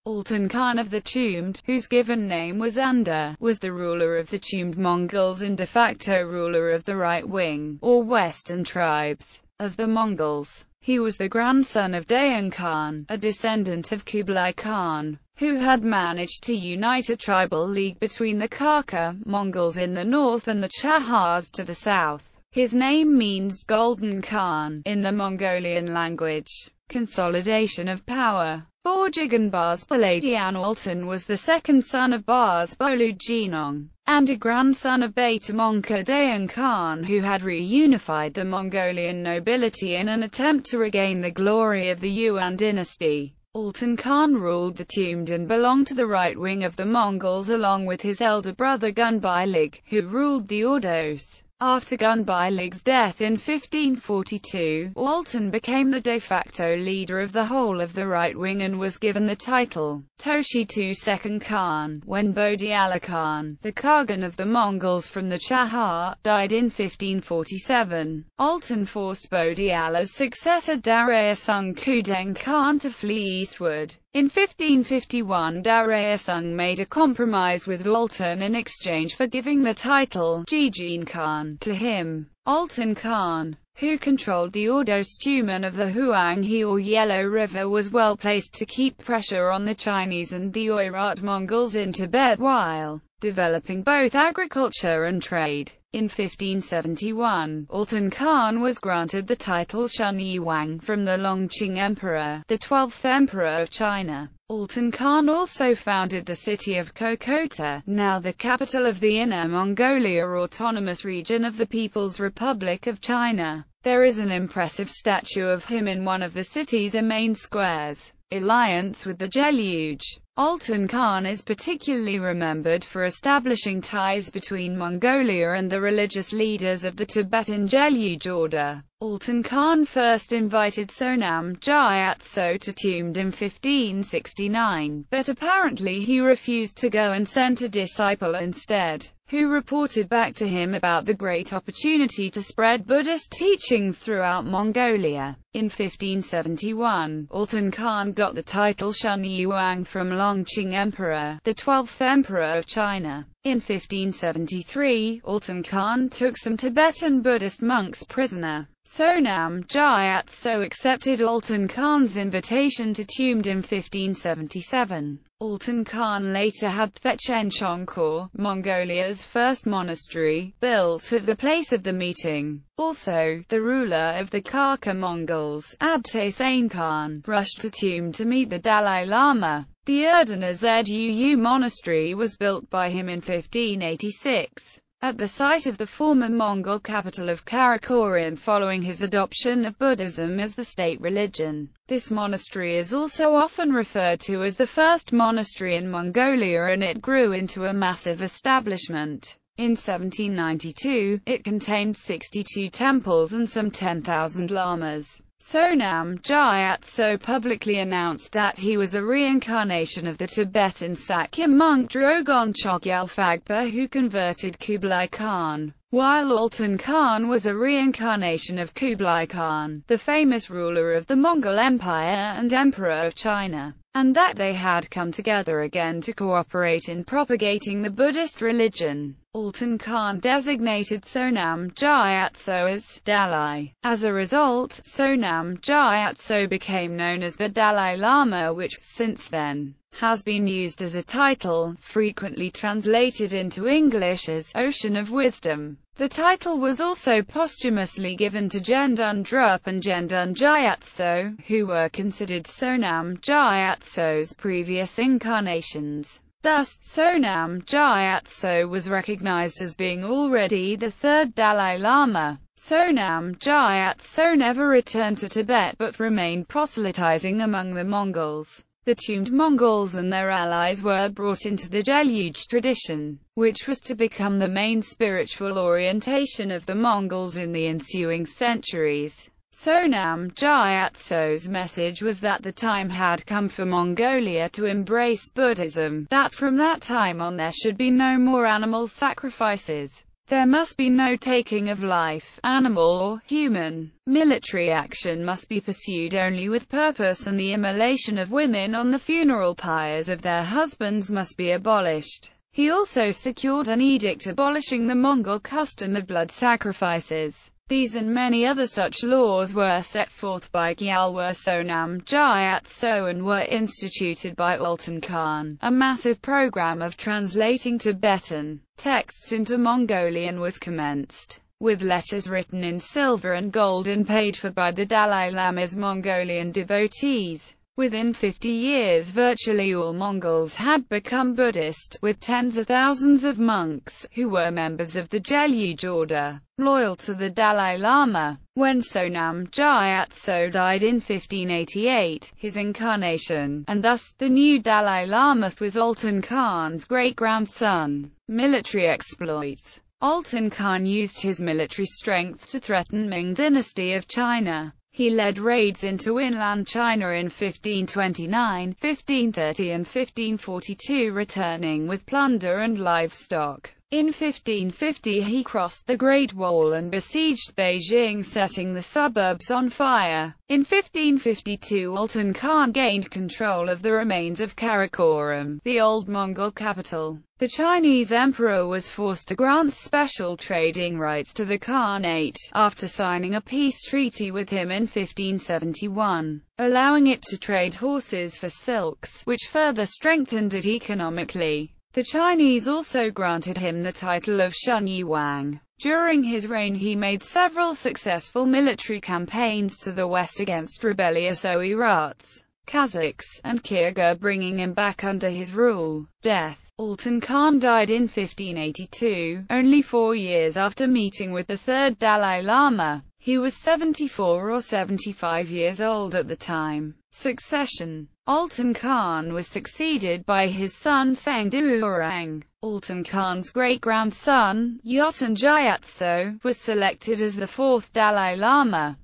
Altan Khan of the Tümed, whose given name was Anda, was the ruler of the Tümed Mongols and de facto ruler of the right-wing, or western tribes, of the Mongols. He was the grandson of Dayan Khan, a descendant of Kublai Khan, who had managed to unite a tribal league between the Kaka Mongols in the north and the Chahars to the south. His name means Golden Khan in the Mongolian language. Consolidation of Power. Borjigan Bars Paladian Altan was the second son of Bars Bolujinong, and a grandson of Beta Monka Dayan Khan, who had reunified the Mongolian nobility in an attempt to regain the glory of the Yuan dynasty. Altan Khan ruled the Tümed and belonged to the right wing of the Mongols along with his elder brother Gunbylig, who ruled the Ordos. After Gunbylig's death in 1542, Altan became the de facto leader of the whole of the right wing and was given the title Toshitu II Khan. When Bodiala Khan, the Khagan of the Mongols from the Chahar, died in 1547, Altan forced Bodiala's successor Darayasung Kudeng Khan to flee eastward. In 1551, Darayasung made a compromise with Altan in exchange for giving the title Jijin Khan to him. Altan Khan, who controlled the Ordos Tumen of the Huanghe or Yellow River, was well placed to keep pressure on the Chinese and the Oirat Mongols in Tibet while developing both agriculture and trade. In 1571, Altan Khan was granted the title Shun Yuang from the Longqing Emperor, the 12th Emperor of China. Altan Khan also founded the city of Kokota, now the capital of the Inner Mongolia Autonomous Region of the People's Republic of China. There is an impressive statue of him in one of the city's main squares. Alliance with the Deluge. Altan Khan is particularly remembered for establishing ties between Mongolia and the religious leaders of the Tibetan Deluge order. Altan Khan first invited Sonam Gyatso to Tümed in 1569, but apparently he refused to go and sent a disciple instead, who reported back to him about the great opportunity to spread Buddhist teachings throughout Mongolia. In 1571, Altan Khan got the title Shun Yuang from Longqing Emperor, the 12th Emperor of China. In 1573, Altan Khan took some Tibetan Buddhist monks prisoner. Sonam Gyatso accepted Altan Khan's invitation to Tümed in 1577. Altan Khan later had Thechen Chongkor, Mongolia's first monastery, built at the place of the meeting. Also, the ruler of the Kaka Mongols, Abte Sain Khan, rushed to Tümed to meet the Dalai Lama. The Erdene Zuu monastery was built by him in 1586. At the site of the former Mongol capital of Karakoram following his adoption of Buddhism as the state religion. This monastery is also often referred to as the first monastery in Mongolia, and it grew into a massive establishment. In 1792, it contained 62 temples and some 10,000 lamas. Sonam Gyatso publicly announced that he was a reincarnation of the Tibetan Sakya monk Drogon Chogyal Phagpa, who converted Kublai Khan, while Altan Khan was a reincarnation of Kublai Khan, the famous ruler of the Mongol Empire and Emperor of China, and that they had come together again to cooperate in propagating the Buddhist religion. Altan Khan designated Sonam Gyatso as Dalai. As a result, Sonam Gyatso became known as the Dalai Lama, which, since then, has been used as a title, frequently translated into English as Ocean of Wisdom. The title was also posthumously given to Gendun Drup and Gendun Gyatso, who were considered Sonam Gyatso's previous incarnations. Thus, Sonam Gyatso was recognized as being already the third Dalai Lama. Sonam Gyatso never returned to Tibet but remained proselytizing among the Mongols. The Tümed Mongols and their allies were brought into the Deluge tradition, which was to become the main spiritual orientation of the Mongols in the ensuing centuries. Sonam Gyatso's message was that the time had come for Mongolia to embrace Buddhism, that from that time on there should be no more animal sacrifices. There must be no taking of life, animal or human. Military action must be pursued only with purpose, and the immolation of women on the funeral pyres of their husbands must be abolished. He also secured an edict abolishing the Mongol custom of blood sacrifices. These and many other such laws were set forth by Gyalwar Sonam Gyatso and were instituted by Altan Khan. A massive program of translating Tibetan texts into Mongolian was commenced, with letters written in silver and gold and paid for by the Dalai Lama's Mongolian devotees. Within 50 years virtually all Mongols had become Buddhist, with tens of thousands of monks, who were members of the Gelug order, loyal to the Dalai Lama. When Sonam Gyatso died in 1588, his incarnation, and thus the new Dalai Lama, was Altan Khan's great-grandson. Military exploits. Altan Khan used his military strength to threaten Ming dynasty of China. He led raids into inland China in 1529, 1530 and 1542, returning with plunder and livestock. In 1550 he crossed the Great Wall and besieged Beijing, setting the suburbs on fire. In 1552 Altan Khan gained control of the remains of Karakoram, the old Mongol capital. The Chinese emperor was forced to grant special trading rights to the Khanate, after signing a peace treaty with him in 1571, allowing it to trade horses for silks, which further strengthened it economically. The Chinese also granted him the title of Shunyi Wang. During his reign he made several successful military campaigns to the west against rebellious Oirats, Kazakhs, and Kyrgyz, bringing him back under his rule. Death. Altan Khan died in 1582, only 4 years after meeting with the third Dalai Lama. He was 74 or 75 years old at the time. Succession. Altan Khan was succeeded by his son Sangdurang. Altan Khan's great-grandson, Алтан Gyatso, was selected as the fourth Dalai Lama.